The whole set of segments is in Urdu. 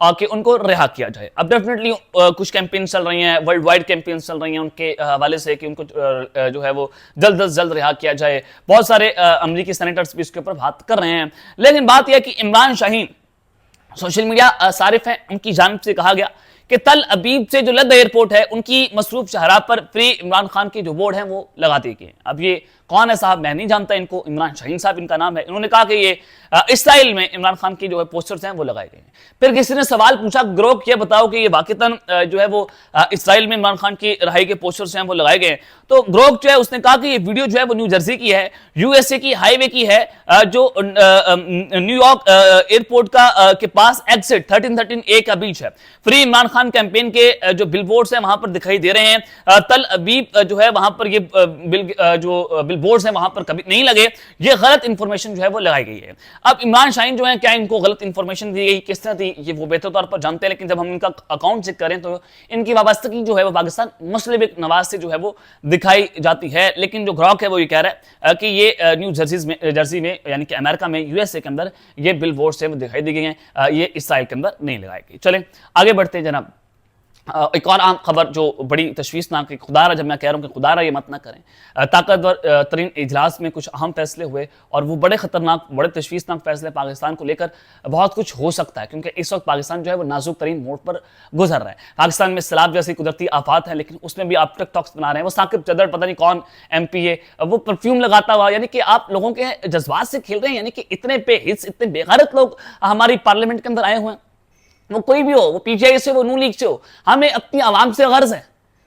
کہ ان کو رہا کیا جائے. اب ڈیفینیٹلی کچھ کیمپین چل رہی ہیں, ورلڈ وائڈ کیمپین چل رہی ہیں ان کے حوالے سے کہ ان کو جو ہے وہ جلد از جلد رہا کیا جائے. بہت سارے امریکی سینیٹرز بھی اس کے اوپر بات کر رہے ہیں. لیکن بات یہ ہے کہ عمران شاہین سوشل میڈیا صارف ہیں, ان کی جانب سے کہا گیا کہ تل ابیب سے جو لد ایئرپورٹ ہے ان کی مصروف شاہراہ پر فری عمران خان کے جو بورڈ ہیں وہ لگا دیے گئے. اب یہ کون ہے صاحب, میں نہیں جانتا ان کو, عمران شاہین صاحب ان کا نام ہے. انہوں نے کہا کہ یہ اسرائیل میں عمران خان کی جو ہے پوسٹرز ہیں وہ لگائے گئے ہیں. پھر کسی نے سوال پوچھا, گروک یہ بتاؤ کہ یہ واقعتاً جو ہے وہ اسرائیل میں عمران خان کی رہائی کے پوسٹرز ہیں وہ لگائے گئے ہیں. تو گروک جو ہے اس نے کہا کہ یہ ویڈیو جو ہے وہ نیو جرسی کی ہے, یو ایس اے کی ہائی وے کی ہے, جو نیو یارک ایئرپورٹ کا کے پاس ایگزٹ 1313A کا بیچ ہے. فری عمران خان کیمپین کے جو بل بورڈز ہیں وہاں پر دکھائی دے رہے ہیں. تل ابیب جو ہے وہاں پر یہ جو بل بورڈز ہیں وہاں پر کبھی نہیں لگے. یہ غلط انفارمیشن جو ہے وہ لگائی گئی ہے. اب عمران شاہین جو ہیں کیا ان کو غلط انفارمیشن دی گئی, کس طرح دی, یہ وہ بہتر طور پر جانتے ہیں. لیکن جب ہم ان کا اکاؤنٹ چیک کریں تو ان کی وابستگی جو ہے وہ پاکستان مسلم لیگ نواز سے جو ہے وہ دکھائی جاتی ہے. لیکن جو گروک ہے وہ یہ کہہ رہا ہے کہ یہ نیو جرسی میں یعنی کہ امریکہ میں یو ایس اے کے اندر یہ بل بورڈز ہیں وہ دکھائی دی گئی ہیں, یہ اسرائیل کے اندر نہیں لگائی گئی. چلیں آگے بڑھتے ہیں جناب. ایک اور عام خبر جو بڑی تشویشناک ہے, خدا را, جب میں کہہ رہا ہوں کہ خدا را یہ مت نہ کریں, طاقتور ترین اجلاس میں کچھ اہم فیصلے ہوئے اور وہ بڑے خطرناک بڑے تشویشناک فیصلے پاکستان کو لے کر بہت کچھ ہو سکتا ہے, کیونکہ اس وقت پاکستان جو ہے وہ نازک ترین موڑ پر گزر رہا ہے. پاکستان میں سیلاب جیسی قدرتی آفات ہیں, لیکن اس میں بھی آپ ٹک ٹاکس بنا رہے ہیں. وہ ثاقب چدر پتہ نہیں کون ایم پی ہے, وہ پرفیوم لگاتا ہوا, یعنی کہ آپ لوگوں کے جذبات سے کھیل رہے ہیں. یعنی کہ اتنے بے حس, اتنے بے غیرت لوگ ہماری پارلیمنٹ کے اندر آئے ہوئے ہیں, وہ کوئی بھی ہو, وہ پی جے آئی سے, وہ نون لیگ سے ہو, ہمیں اپنی عوام سے غرض ہے.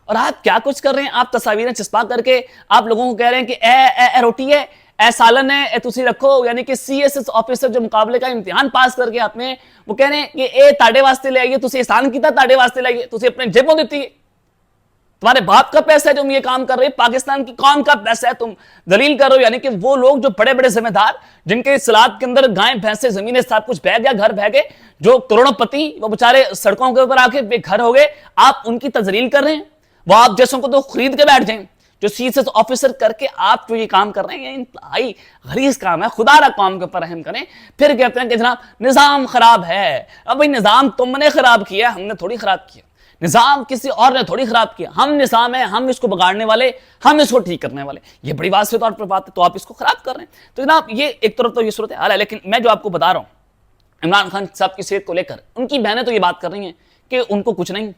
اور آپ کیا کچھ کر رہے ہیں, آپ تصاویریں چسپا کر کے آپ لوگوں کو کہہ رہے ہیں کہ اے روٹی ہے, اے سالن ہے, اے تسی رکھو. یعنی کہ سی ایس ایس آفیسر جو مقابلے کا امتحان پاس کر کے آپ نے, وہ کہہ رہے ہیں کہ اے تاڑے واسطے لے آئیے, تسی احسان کیتا تاڑے واسطے لے آئیے, تسی اپنے جیبوں دیتی ہے, تمہارے باپ کا پیسہ ہے جو یہ کام کر رہے ہیں, پاکستان کی قوم کا پیسہ ہے, تم دلیل کر رہے ہو. یعنی کہ وہ لوگ جو بڑے بڑے ذمہ دار, جن کے سلاد کے اندر گائیں بھینسیں زمینیں سب کچھ بہ گیا, گھر بہ گئے, جو کروڑوں پتی وہ بےچارے سڑکوں کے اوپر آ کے بے گھر ہو گئے, آپ ان کی تذلیل کر رہے ہیں. وہ آپ جیسوں کو تو خرید کے بیٹھ جائیں, جو سی ایس ایس آفیسر کر کے آپ جو یہ کام کر رہے ہیں, یہ انتہائی غلیظ کام ہے. خدا را قوم کے اوپر رحم کریں. پھر کہتے ہیں کہ جناب نظام خراب ہے. اب بھائی نظام تم نے خراب کیا, ہم نے تھوڑی خراب کیا, نظام کسی اور نے تھوڑی خراب کیا. ہم نظام ہے, ہم اس کو بگاڑنے والے, ہم اس کو ٹھیک کرنے والے. یہ بڑی واضح طور پر بات ہے, تو آپ اس کو خراب کر رہے ہیں. تو جناب یہ ایک طرف تو یہ صورت حال ہے. لیکن میں جو آپ کو بتا رہا ہوں عمران خان صاحب کی صحت کو لے کر, ان کی بہنیں تو یہ بات کر رہی ہیں کہ ان کو کچھ نہیں,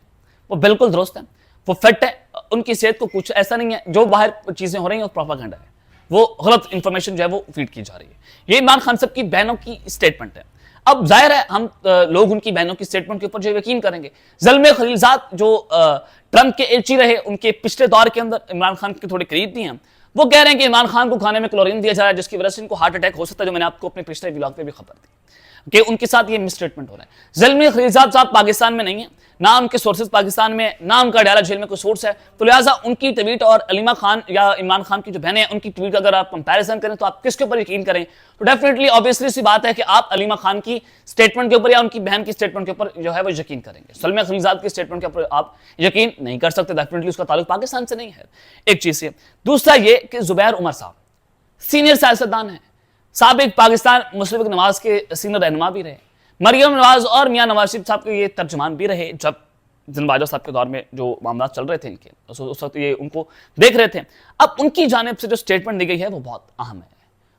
وہ بالکل درست ہے, وہ فٹ ہے, ان کی صحت کو کچھ ایسا نہیں ہے. جو باہر چیزیں ہو رہی ہیں وہ پروپیگنڈا ہے, وہ غلط انفارمیشن جو ہے وہ فیڈ کی جا رہی ہے. یہ عمران خان صاحب کی بہنوں کی اسٹیٹمنٹ ہے. اب ظاہر ہے ہم لوگ ان کی بہنوں کی اسٹیٹمنٹ کے اوپر جو یقین کریں گے. زلمے خلیلزاد جو ٹرمپ کے ایلچی رہے, ان کے پچھلے دور کے اندر عمران خان کے تھوڑے قریب بھی ہیں, وہ کہہ رہے ہیں کہ عمران خان کو کھانے میں کلورین دیا جا رہا ہے, جس کی وجہ سے ان کو ہارٹ اٹیک ہو سکتا ہے, جو میں نے آپ کو اپنے پچھلے ولاگ پہ بھی خبر دی کہ ان کے ساتھ یہ مسٹیٹمنٹ ہو رہا ہے. زلمی خلیلزاد صاحب پاکستان میں نہیں ہیں, نہ ان کے سورسز پاکستان میں, نہ ان کا اڈیالہ جیل میں کوئی سورس ہے. تو لہٰذا ان کی ٹویٹ اور علیمہ خان یا عمران خان کی جو بہنیں ہیں ان کی ٹویٹ اگر آپ کمپیریزن کریں تو آپ کس کے اوپر یقین کریں؟ تو ڈیفینیٹلی آبویسلی سی بات ہے کہ آپ علیمہ خان کی سٹیٹمنٹ کے اوپر یا ان کی بہن کی سٹیٹمنٹ کے اوپر جو ہے وہ یقین کریں گے. زلمہ خلیلزاد کی سٹیٹمنٹ کے اوپر آپ یقین نہیں کر سکتے. ڈیفینیٹلی اس کا تعلق پاکستان سے نہیں ہے. ایک چیز یہ. دوسرا یہ کہ زبیر عمر صاحب سینئر سیاستدان ہیں, سابق پاکستان مسلم لیگ نواز کے سینئر رہنما بھی رہے, مریم نواز اور میاں نواز شریف صاحب کے یہ ترجمان بھی رہے جب جن باجوہ صاحب کے دور میں جو معاملات چل رہے تھے ان کے, اس وقت یہ ان کو دیکھ رہے تھے. اب ان کی جانب سے جو سٹیٹمنٹ دی گئی ہے وہ بہت اہم ہے,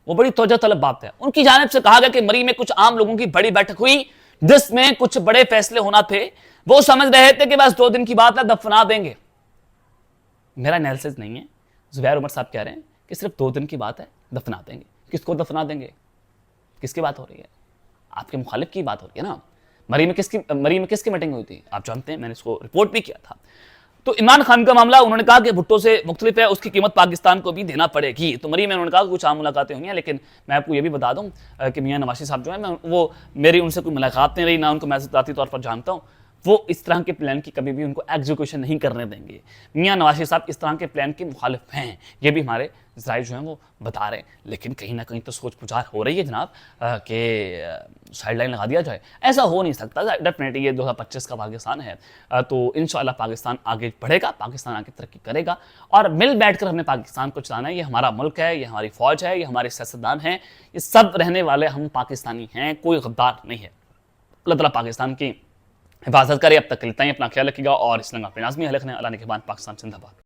وہ بڑی توجہ طلب بات ہے. ان کی جانب سے کہا گیا کہ مری میں کچھ عام لوگوں کی بڑی بیٹھک ہوئی جس میں کچھ بڑے فیصلے ہونا تھے, وہ سمجھ رہے تھے کہ بس 2 دن کی بات ہے, دفنا دیں گے. میرا انالیسس نہیں ہے, زبیر عمر صاحب کہہ رہے ہیں کہ صرف 2 دن کی بات ہے, دفنا دیں گے. کس کو دفنا دیں گے؟ کس کی بات ہو رہی ہے؟ آپ کے مخالف کی بات ہو رہی ہے نا. مری میں کس کی میٹنگ ہوئی تھی آپ جانتے ہیں, میں نے اس کو رپورٹ بھی کیا تھا. تو عمران خان کا معاملہ انہوں نے کہا کہ بھٹو سے مختلف ہے, اس کی قیمت پاکستان کو بھی دینا پڑے گی. تو مری میں انہوں نے کہا کہ کچھ عام ملاقاتیں ہوئی ہیں, لیکن میں آپ کو یہ بھی بتا دوں کہ میاں نواز شریف صاحب جو ہیں, وہ میری ان سے کوئی ملاقات نہیں رہی, نہ ان کو میں ذاتی طور پر جانتا ہوں. وہ اس طرح کے پلان کی کبھی بھی ان کو ایگزیکیوشن نہیں کرنے دیں گے. میاں نواز شریف صاحب اس طرح کے پلان کے مخالف ہیں, یہ بھی ہمارے ذرائع جو ہیں وہ بتا رہے ہیں. لیکن کہیں نہ کہیں تو سوچ پچار ہو رہی ہے جناب کہ سائڈ لائن لگا دیا جائے. ایسا ہو نہیں سکتا. ڈیفینیٹلی یہ 2025 کا پاکستان ہے, تو انشاءاللہ پاکستان آگے بڑھے گا, پاکستان آگے ترقی کرے گا, اور مل بیٹھ کر ہم نے پاکستان کو چلانا ہے. یہ ہمارا ملک ہے, یہ ہماری فوج ہے, یہ ہمارے سیاستدان ہیں, یہ سب رہنے والے ہم پاکستانی ہیں, کوئی غدار نہیں ہے. اللہ تعالیٰ پاکستان کی حفاظت کرے. اب تک کے لیے اتنا ہی. اپنا خیال رکھیے گا اور اس لنگا پہ نازمی حلق نے اللہ نے کے بعد پاکستان زندہ باد.